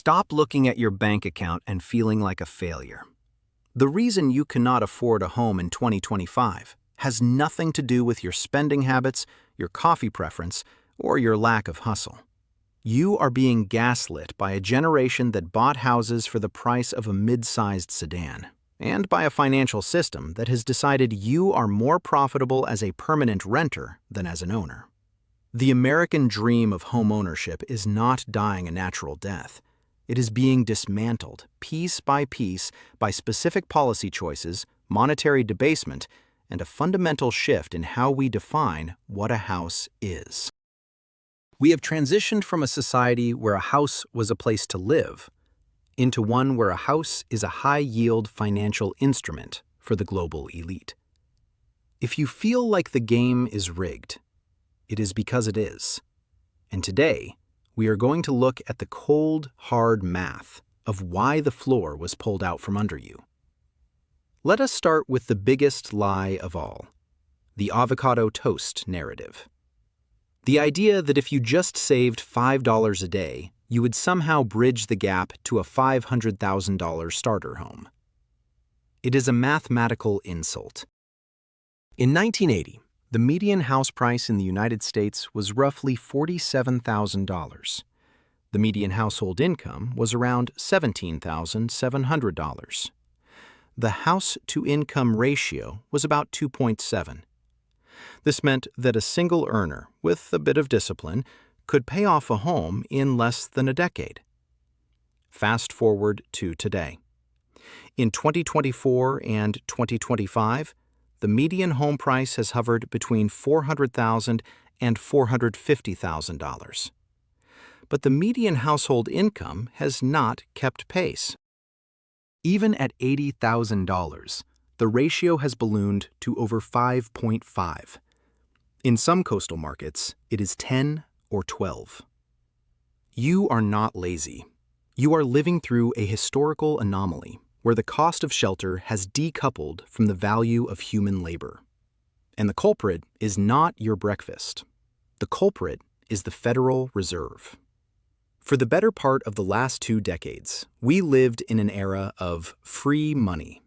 Stop looking at your bank account and feeling like a failure. The reason you cannot afford a home in 2025 has nothing to do with your spending habits, your coffee preference, or your lack of hustle. You are being gaslit by a generation that bought houses for the price of a mid-sized sedan, and by a financial system that has decided you are more profitable as a permanent renter than as an owner. The American dream of homeownership is not dying a natural death. It is being dismantled, piece by piece, by specific policy choices, monetary debasement, and a fundamental shift in how we define what a house is. We have transitioned from a society where a house was a place to live into one where a house is a high-yield financial instrument for the global elite. If you feel like the game is rigged, it is because it is. And today, we are going to look at the cold, hard math of why the floor was pulled out from under you. Let us start with the biggest lie of all, the avocado toast narrative. The idea that if you just saved $5 a day, you would somehow bridge the gap to a $500,000 starter home. It is a mathematical insult. In 1980, the median house price in the United States was roughly $47,000. The median household income was around $17,700. The house-to-income ratio was about 2.7. This meant that a single earner, with a bit of discipline, could pay off a home in less than a decade. Fast forward to today. In 2024 and 2025, the median home price has hovered between $400,000 and $450,000. But the median household income has not kept pace. Even at $80,000, the ratio has ballooned to over 5.5. In some coastal markets, it is 10 or 12. You are not lazy. You are living through a historical anomaly where the cost of shelter has decoupled from the value of human labor. And the culprit is not your breakfast. The culprit is the Federal Reserve. For the better part of the last 2 decades, we lived in an era of free money.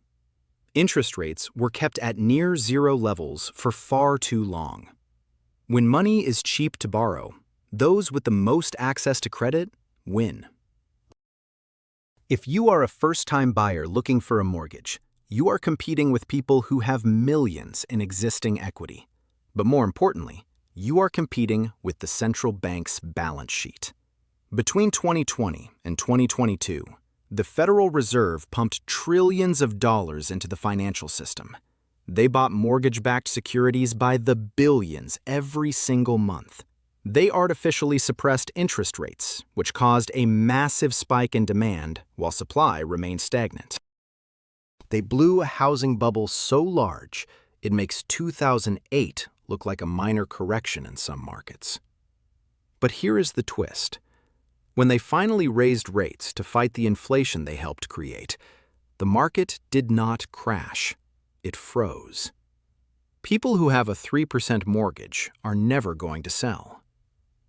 Interest rates were kept at near zero levels for far too long. When money is cheap to borrow, those with the most access to credit win. If you are a first-time buyer looking for a mortgage, you are competing with people who have millions in existing equity. But more importantly, you are competing with the central bank's balance sheet. Between 2020 and 2022, the Federal Reserve pumped trillions of dollars into the financial system. They bought mortgage-backed securities by the billions every single month. They artificially suppressed interest rates, which caused a massive spike in demand while supply remained stagnant. They blew a housing bubble so large, it makes 2008 look like a minor correction in some markets. But here is the twist. When they finally raised rates to fight the inflation they helped create, the market did not crash. It froze. People who have a 3% mortgage are never going to sell.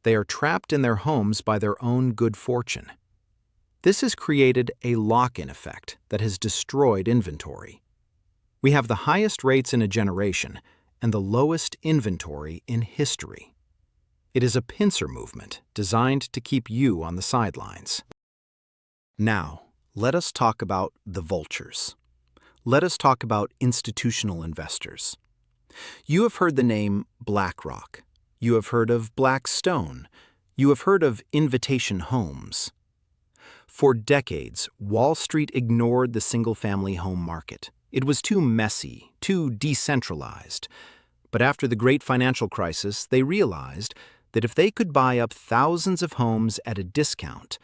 They are trapped in their homes by their own good fortune. This has created a lock-in effect that has destroyed inventory. We have the highest rates in a generation and the lowest inventory in history. It is a pincer movement designed to keep you on the sidelines. Now, let us talk about the vultures. Let us talk about institutional investors. You have heard the name BlackRock. You have heard of Blackstone. You have heard of Invitation Homes. For decades, Wall Street ignored the single-family home market. It was too messy, too decentralized. But after the great financial crisis, they realized that if they could buy up thousands of homes at a discount,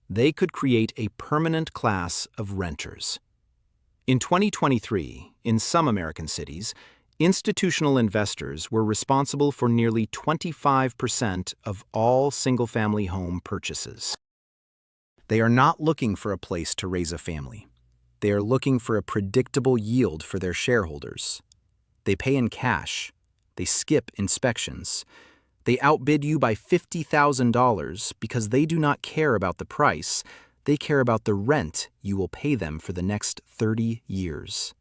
they could create a permanent class of renters. In 2023, in some American cities, institutional investors were responsible for nearly 25% of all single-family home purchases. They are not looking for a place to raise a family. They are looking for a predictable yield for their shareholders. They pay in cash. They skip inspections. They outbid you by $50,000 because they do not care about the price. They care about the rent you will pay them for the next 30 years.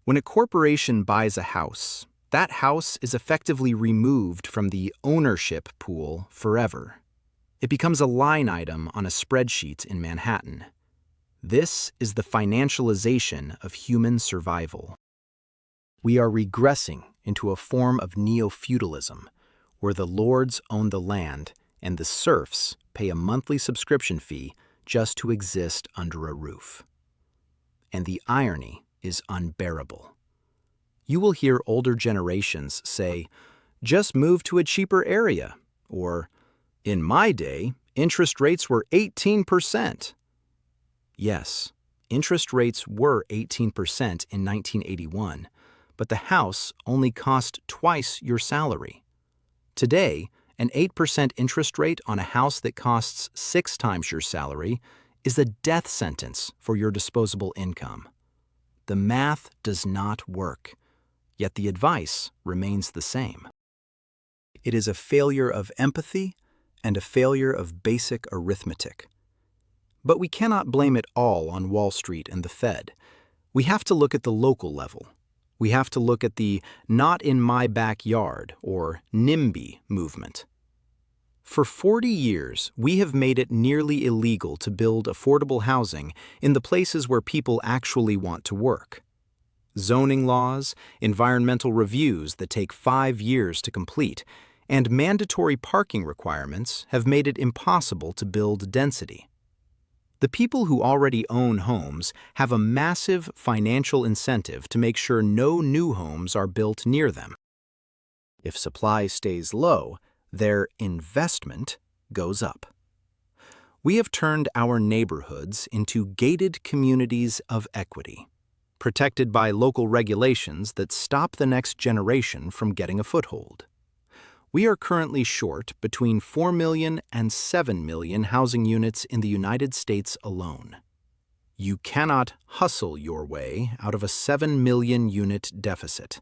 When a corporation buys a house, that house is effectively removed from the ownership pool forever. It becomes a line item on a spreadsheet in Manhattan. This is the financialization of human survival. We are regressing into a form of neo-feudalism, where the lords own the land and the serfs pay a monthly subscription fee just to exist under a roof. And the irony is unbearable. You will hear older generations say, "Just move to a cheaper area," or, "In my day, interest rates were 18%. Yes, interest rates were 18% in 1981, but the house only cost twice your salary. Today, an 8% interest rate on a house that costs 6 times your salary is a death sentence for your disposable income. The math does not work, yet the advice remains the same. It is a failure of empathy and a failure of basic arithmetic. But we cannot blame it all on Wall Street and the Fed. We have to look at the local level. We have to look at the "not in my backyard" or NIMBY movement. For 40 years, we have made it nearly illegal to build affordable housing in the places where people actually want to work. Zoning laws, environmental reviews that take 5 years to complete, and mandatory parking requirements have made it impossible to build density. The people who already own homes have a massive financial incentive to make sure no new homes are built near them. If supply stays low, their investment goes up. We have turned our neighborhoods into gated communities of equity, protected by local regulations that stop the next generation from getting a foothold. We are currently short between 4 million and 7 million housing units in the United States alone. You cannot hustle your way out of a 7 million unit deficit.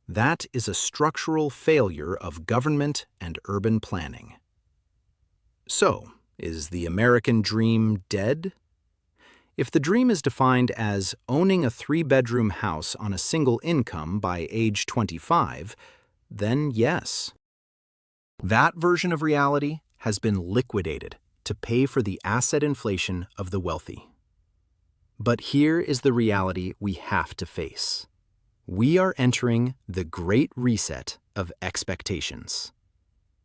That is a structural failure of government and urban planning. So, is the American dream dead? If the dream is defined as owning a 3-bedroom house on a single income by age 25, then yes. That version of reality has been liquidated to pay for the asset inflation of the wealthy. But here is the reality we have to face. We are entering the Great Reset of expectations.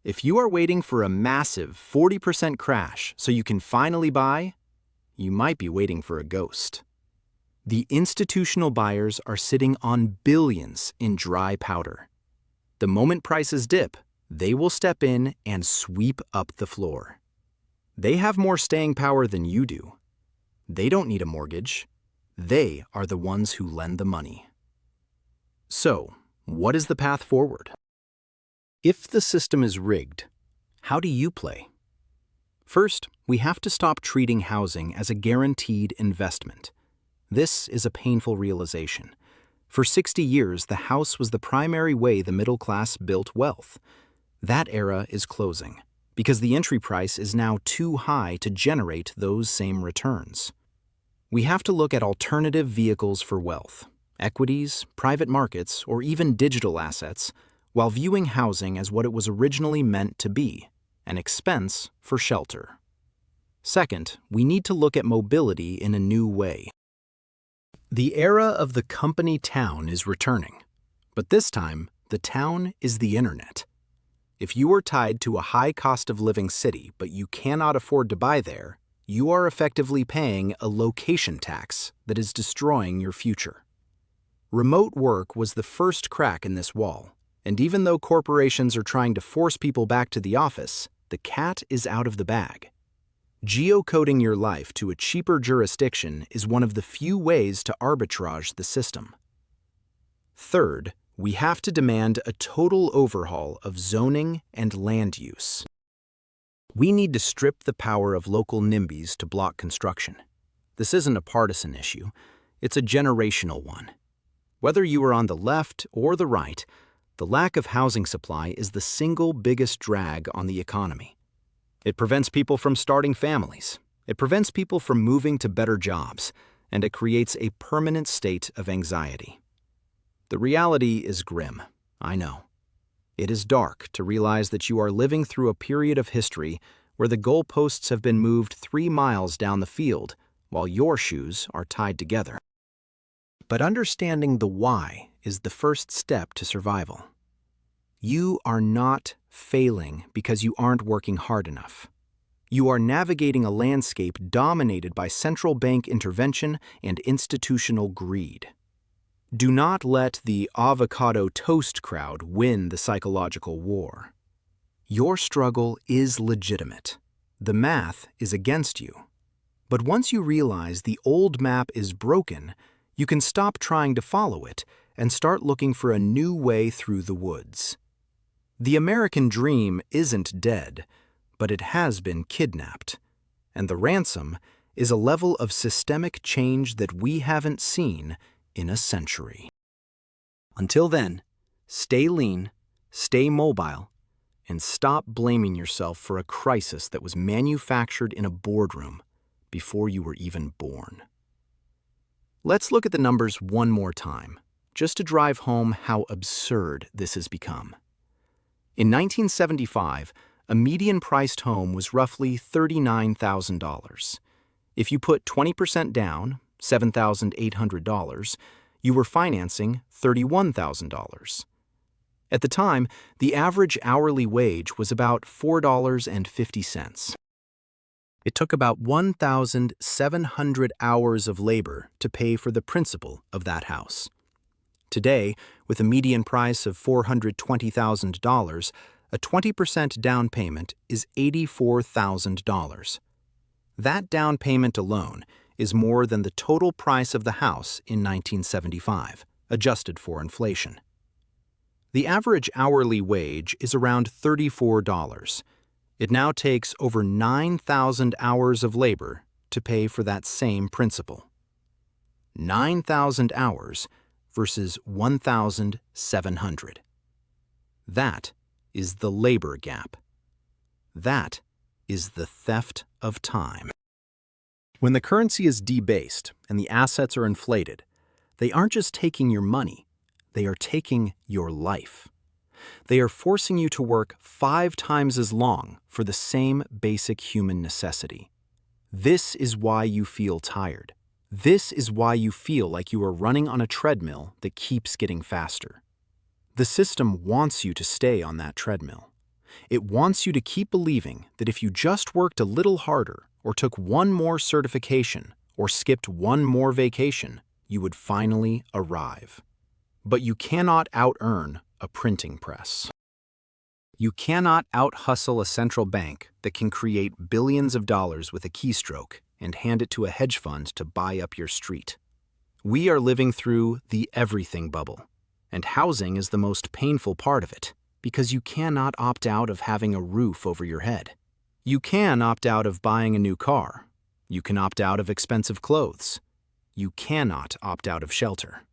If you are waiting for a massive 40% crash so you can finally buy, you might be waiting for a ghost. The institutional buyers are sitting on billions in dry powder. The moment prices dip, they will step in and sweep up the floor. They have more staying power than you do. They don't need a mortgage. They are the ones who lend the money. So, what is the path forward? If the system is rigged, how do you play? First, we have to stop treating housing as a guaranteed investment. This is a painful realization. For 60 years, the house was the primary way the middle class built wealth. That era is closing, because the entry price is now too high to generate those same returns. We have to look at alternative vehicles for wealth, equities, private markets, or even digital assets, while viewing housing as what it was originally meant to be, an expense for shelter. Second, we need to look at mobility in a new way. The era of the company town is returning, but this time, the town is the internet. If you are tied to a high cost of living city but you cannot afford to buy there, you are effectively paying a location tax that is destroying your future. Remote work was the first crack in this wall, and even though corporations are trying to force people back to the office, the cat is out of the bag. Geocoding your life to a cheaper jurisdiction is one of the few ways to arbitrage the system. Third, we have to demand a total overhaul of zoning and land use. We need to strip the power of local NIMBYs to block construction. This isn't a partisan issue, it's a generational one. Whether you are on the left or the right, the lack of housing supply is the single biggest drag on the economy. It prevents people from starting families. It prevents people from moving to better jobs, and it creates a permanent state of anxiety. The reality is grim, I know. It is dark to realize that you are living through a period of history where the goalposts have been moved 3 miles down the field while your shoes are tied together. But understanding the why is the first step to survival. You are not failing because you aren't working hard enough. You are navigating a landscape dominated by central bank intervention and institutional greed. Do not let the avocado toast crowd win the psychological war. Your struggle is legitimate. The math is against you. But once you realize the old map is broken, you can stop trying to follow it and start looking for a new way through the woods. The American dream isn't dead, but it has been kidnapped. And the ransom is a level of systemic change that we haven't seen in a century. Until then, stay lean, stay mobile, and stop blaming yourself for a crisis that was manufactured in a boardroom before you were even born. Let's look at the numbers one more time, just to drive home how absurd this has become. In 1975, a median-priced home was roughly $39,000. If you put 20% down, $7,800, you were financing $31,000. At the time, the average hourly wage was about $4.50. It took about 1,700 hours of labor to pay for the principal of that house. Today, with a median price of $420,000, a 20% down payment is $84,000. That down payment alone is more than the total price of the house in 1975, adjusted for inflation. The average hourly wage is around $34. It now takes over 9,000 hours of labor to pay for that same principal. 9,000 hours versus 1,700. That is the labor gap. That is the theft of time. When the currency is debased and the assets are inflated, they aren't just taking your money, they are taking your life. They are forcing you to work 5 times as long for the same basic human necessity. This is why you feel tired. This is why you feel like you are running on a treadmill that keeps getting faster. The system wants you to stay on that treadmill. It wants you to keep believing that if you just worked a little harder, or took one more certification, or skipped one more vacation, you would finally arrive. But you cannot out-earn a printing press. You cannot out-hustle a central bank that can create billions of dollars with a keystroke and hand it to a hedge fund to buy up your street. We are living through the everything bubble, and housing is the most painful part of it, because you cannot opt out of having a roof over your head. You can opt out of buying a new car. You can opt out of expensive clothes. You cannot opt out of shelter.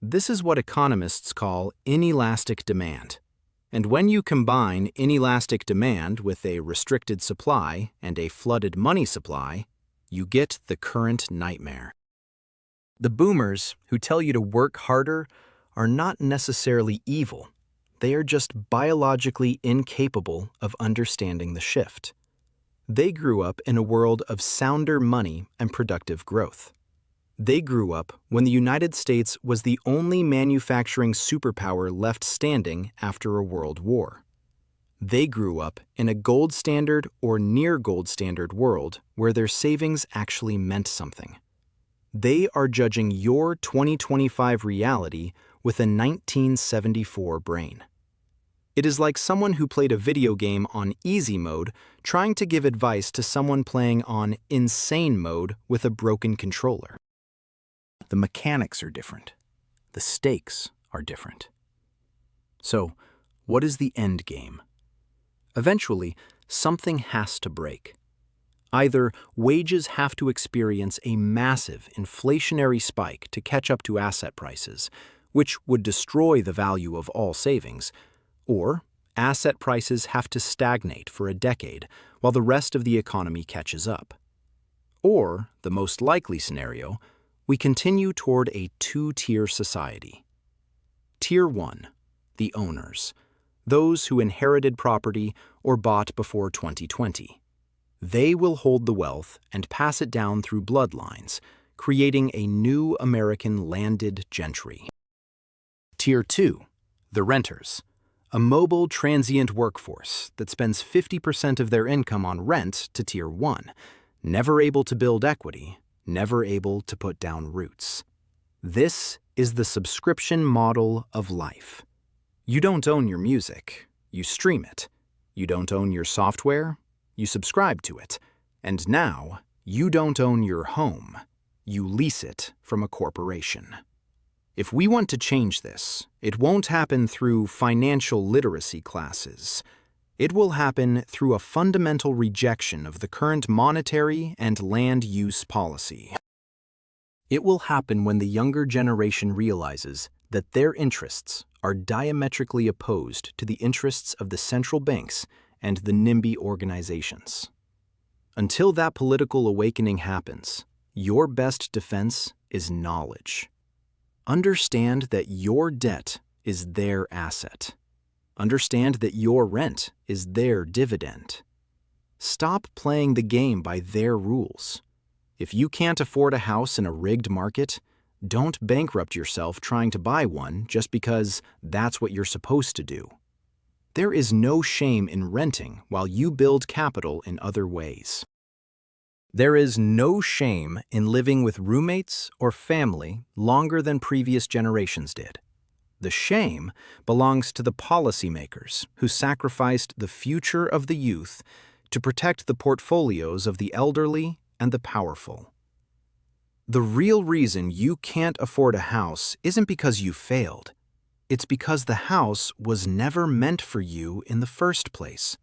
This is what economists call inelastic demand. And when you combine inelastic demand with a restricted supply and a flooded money supply, you get the current nightmare. The boomers who tell you to work harder are not necessarily evil. They are just biologically incapable of understanding the shift. They grew up in a world of sounder money and productive growth. They grew up when the United States was the only manufacturing superpower left standing after a world war. They grew up in a gold standard or near gold standard world where their savings actually meant something. They are judging your 2025 reality with a 1974 brain. It is like someone who played a video game on easy mode trying to give advice to someone playing on insane mode with a broken controller. The mechanics are different. The stakes are different. So, what is the end game? Eventually, something has to break. Either wages have to experience a massive inflationary spike to catch up to asset prices, which would destroy the value of all savings, or asset prices have to stagnate for a decade while the rest of the economy catches up. Or, the most likely scenario, we continue toward a two-tier society. Tier 1, the owners, those who inherited property or bought before 2020. They will hold the wealth and pass it down through bloodlines, creating a new American landed gentry. Tier 2, the renters, a mobile transient workforce that spends 50% of their income on rent to Tier 1, never able to build equity, never able to put down roots. This is the subscription model of life. You don't own your music, you stream it. You don't own your software, you subscribe to it. And now, you don't own your home, you lease it from a corporation. If we want to change this, it won't happen through financial literacy classes. It will happen through a fundamental rejection of the current monetary and land use policy. It will happen when the younger generation realizes that their interests are diametrically opposed to the interests of the central banks and the NIMBY organizations. Until that political awakening happens, your best defense is knowledge. Understand that your debt is their asset. Understand that your rent is their dividend. Stop playing the game by their rules. If you can't afford a house in a rigged market, don't bankrupt yourself trying to buy one just because that's what you're supposed to do. There is no shame in renting while you build capital in other ways. There is no shame in living with roommates or family longer than previous generations did. The shame belongs to the policymakers who sacrificed the future of the youth to protect the portfolios of the elderly and the powerful. The real reason you can't afford a house isn't because you failed. It's because the house was never meant for you in the first place.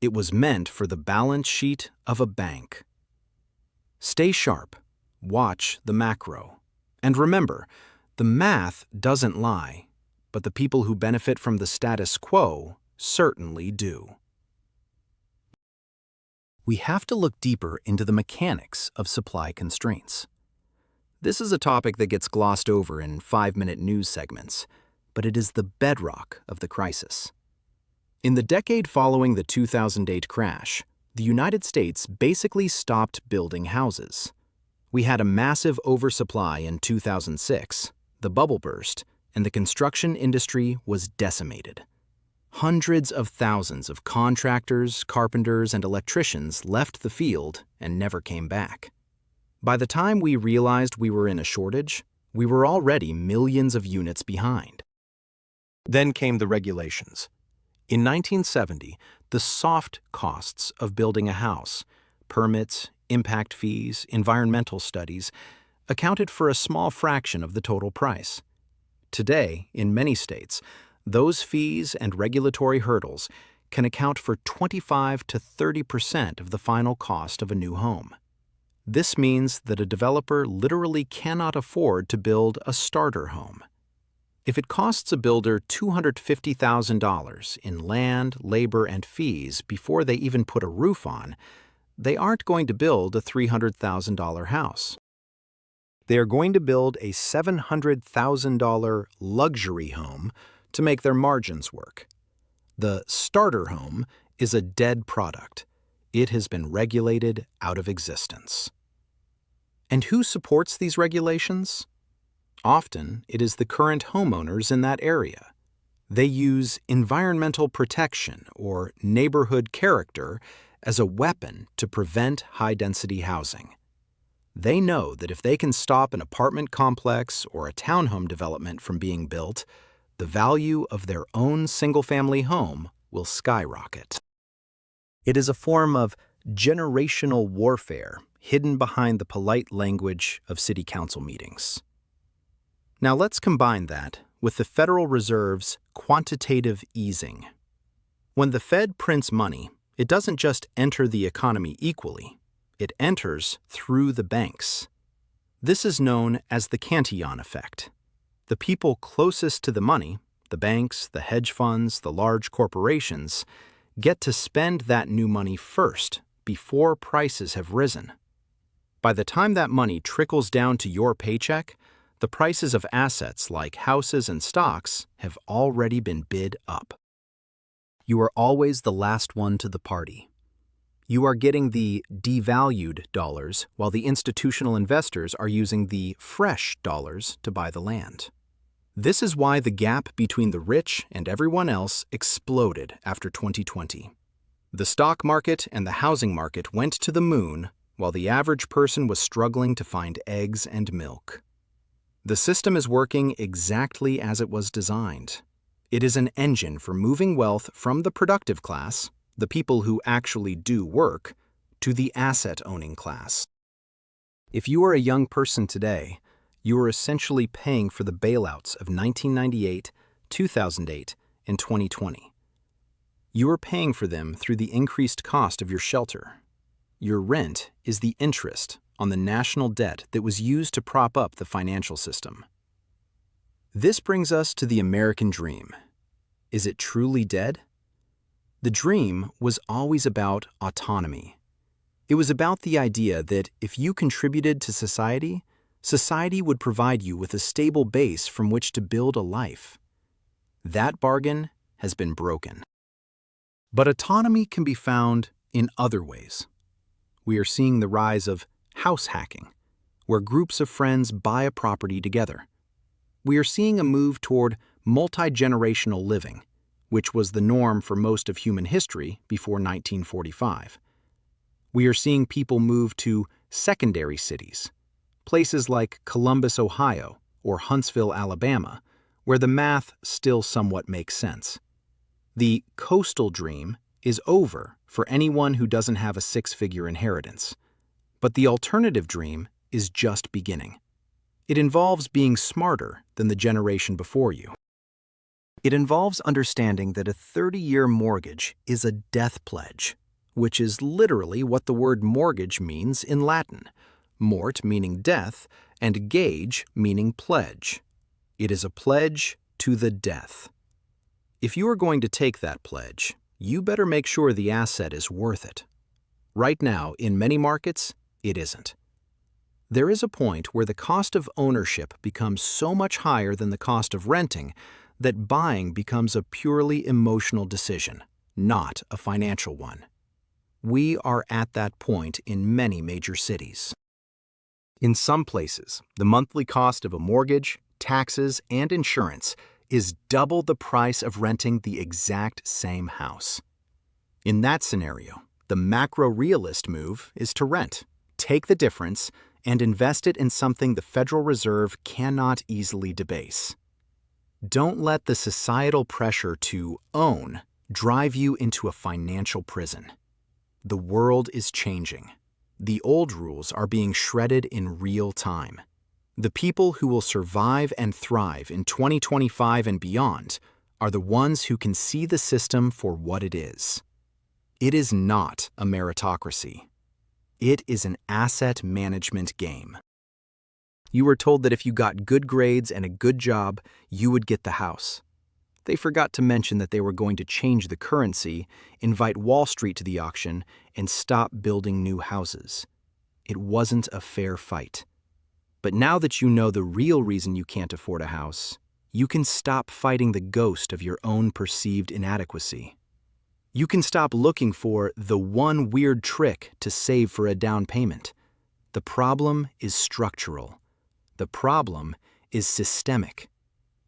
It was meant for the balance sheet of a bank. Stay sharp, watch the macro, and remember, the math doesn't lie, but the people who benefit from the status quo certainly do. We have to look deeper into the mechanics of supply constraints. This is a topic that gets glossed over in 5-minute news segments, but it is the bedrock of the crisis. In the decade following the 2008 crash, the United States basically stopped building houses. We had a massive oversupply in 2006, the bubble burst, and the construction industry was decimated. Hundreds of thousands of contractors, carpenters, and electricians left the field and never came back. By the time we realized we were in a shortage, we were already millions of units behind. Then came the regulations. In 1970, the soft costs of building a house, permits, impact fees, environmental studies, accounted for a small fraction of the total price. Today, in many states, those fees and regulatory hurdles can account for 25 to 30% of the final cost of a new home. This means that a developer literally cannot afford to build a starter home. If it costs a builder $250,000 in land, labor, and fees before they even put a roof on, they aren't going to build a $300,000 house. They are going to build a $700,000 luxury home to make their margins work. The starter home is a dead product. It has been regulated out of existence. And who supports these regulations? Often, it is the current homeowners in that area. They use environmental protection or neighborhood character as a weapon to prevent high-density housing. They know that if they can stop an apartment complex or a townhome development from being built, the value of their own single-family home will skyrocket. It is a form of generational warfare hidden behind the polite language of city council meetings. Now let's combine that with the Federal Reserve's quantitative easing. When the Fed prints money, it doesn't just enter the economy equally, it enters through the banks. This is known as the Cantillon effect. The people closest to the money, the banks, the hedge funds, the large corporations, get to spend that new money first before prices have risen. By the time that money trickles down to your paycheck, the prices of assets like houses and stocks have already been bid up. You are always the last one to the party. You are getting the devalued dollars while the institutional investors are using the fresh dollars to buy the land. This is why the gap between the rich and everyone else exploded after 2020. The stock market and the housing market went to the moon while the average person was struggling to find eggs and milk. The system is working exactly as it was designed. It is an engine for moving wealth from the productive class, the people who actually do work, to the asset-owning class. If you are a young person today, you are essentially paying for the bailouts of 1998, 2008, and 2020. You are paying for them through the increased cost of your shelter. Your rent is the interest on the national debt that was used to prop up the financial system. This brings us to the American dream. Is it truly dead? The dream was always about autonomy. It was about the idea that if you contributed to society, society would provide you with a stable base from which to build a life. That bargain has been broken. But autonomy can be found in other ways. We are seeing the rise of house hacking, where groups of friends buy a property together. We are seeing a move toward multi-generational living, which was the norm for most of human history before 1945. We are seeing people move to secondary cities, places like Columbus, Ohio, or Huntsville, Alabama, where the math still somewhat makes sense. The coastal dream is over for anyone who doesn't have a six-figure inheritance. But the alternative dream is just beginning. It involves being smarter than the generation before you. It involves understanding that a 30-year mortgage is a death pledge, which is literally what the word mortgage means in Latin, mort meaning death, and gage meaning pledge. It is a pledge to the death. If you are going to take that pledge, you better make sure the asset is worth it. Right now, in many markets, it isn't. There is a point where the cost of ownership becomes so much higher than the cost of renting that buying becomes a purely emotional decision, not a financial one. We are at that point in many major cities. In some places, the monthly cost of a mortgage, taxes, and insurance is double the price of renting the exact same house. In that scenario, the macro-realist move is to rent, take the difference, and invest it in something the Federal Reserve cannot easily debase. Don't let the societal pressure to own drive you into a financial prison. The world is changing. The old rules are being shredded in real time. The people who will survive and thrive in 2025 and beyond are the ones who can see the system for what it is. It is not a meritocracy. It is an asset management game. You were told that if you got good grades and a good job, you would get the house. They forgot to mention that they were going to change the currency, invite Wall Street to the auction, and stop building new houses. It wasn't a fair fight. But now that you know the real reason you can't afford a house, you can stop fighting the ghost of your own perceived inadequacy. You can stop looking for the one weird trick to save for a down payment. The problem is structural. The problem is systemic.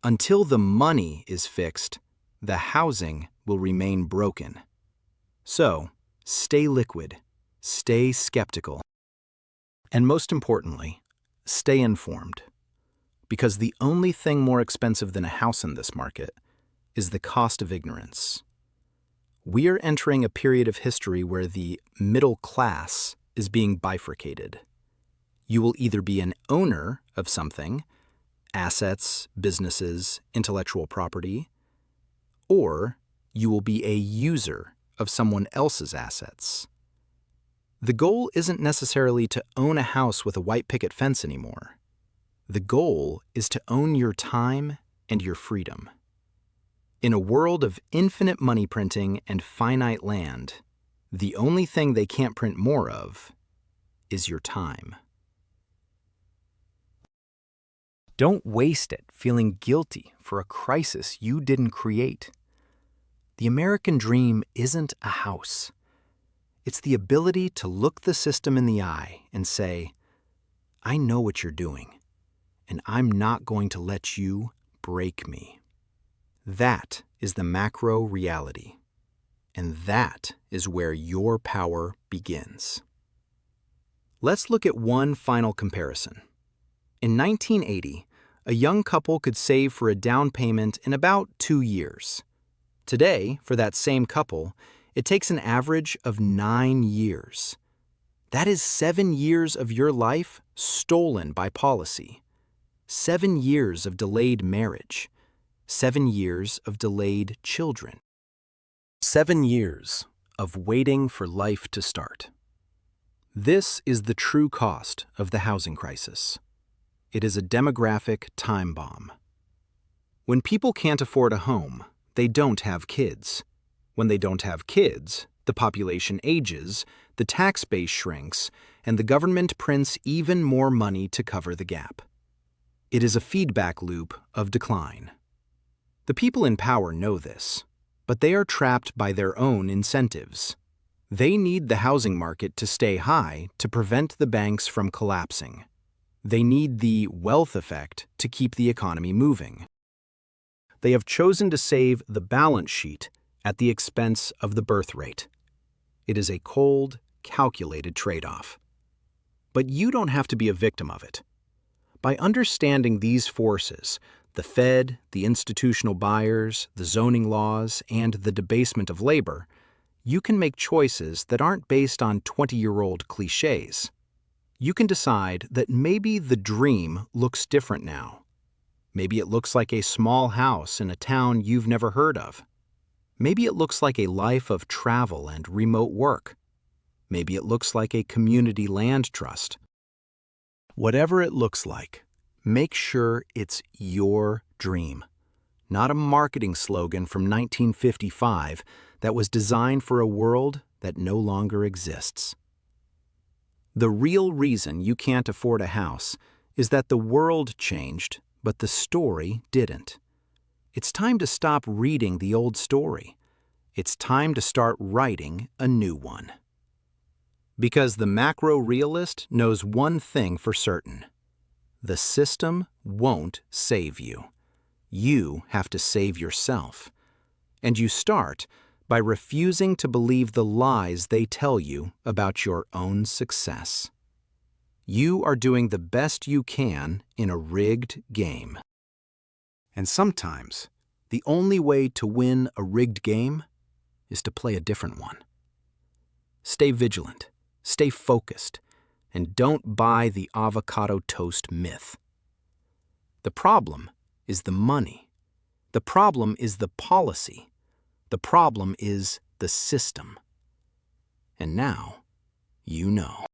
Until the money is fixed, the housing will remain broken. So, stay liquid, stay skeptical, and most importantly, stay informed. Because the only thing more expensive than a house in this market is the cost of ignorance. We are entering a period of history where the middle class is being bifurcated. You will either be an owner of something, assets, businesses, intellectual property, or you will be a user of someone else's assets. The goal isn't necessarily to own a house with a white picket fence anymore. The goal is to own your time and your freedom. In a world of infinite money printing and finite land, the only thing they can't print more of is your time. Don't waste it feeling guilty for a crisis you didn't create. The American dream isn't a house. It's the ability to look the system in the eye and say, I know what you're doing, and I'm not going to let you break me. That is the macro reality, and that is where your power begins. Let's look at one final comparison. In 1980, a young couple could save for a down payment in about 2 years. Today, for that same couple, it takes an average of 9 years. That is 7 years of your life stolen by policy. 7 years of delayed marriage. 7 years of delayed children. 7 years of waiting for life to start. This is the true cost of the housing crisis. It is a demographic time bomb. When people can't afford a home, they don't have kids. When they don't have kids, the population ages, the tax base shrinks, and the government prints even more money to cover the gap. It is a feedback loop of decline. The people in power know this, but they are trapped by their own incentives. They need the housing market to stay high to prevent the banks from collapsing. They need the wealth effect to keep the economy moving. They have chosen to save the balance sheet at the expense of the birth rate. It is a cold, calculated trade-off. But you don't have to be a victim of it. By understanding these forces, the Fed, the institutional buyers, the zoning laws, and the debasement of labor, you can make choices that aren't based on 20-year-old cliches. You can decide that maybe the dream looks different now. Maybe it looks like a small house in a town you've never heard of. Maybe it looks like a life of travel and remote work. Maybe it looks like a community land trust. Whatever it looks like, make sure it's your dream, not a marketing slogan from 1955 that was designed for a world that no longer exists. The real reason you can't afford a house is that the world changed, but the story didn't. It's time to stop reading the old story. It's time to start writing a new one. Because the macro realist knows one thing for certain. The system won't save you. You have to save yourself. And you start by refusing to believe the lies they tell you about your own success. You are doing the best you can in a rigged game. And sometimes, the only way to win a rigged game is to play a different one. Stay vigilant, stay focused, and don't buy the avocado toast myth. The problem is the money. The problem is the policy. The problem is the system. And now, you know.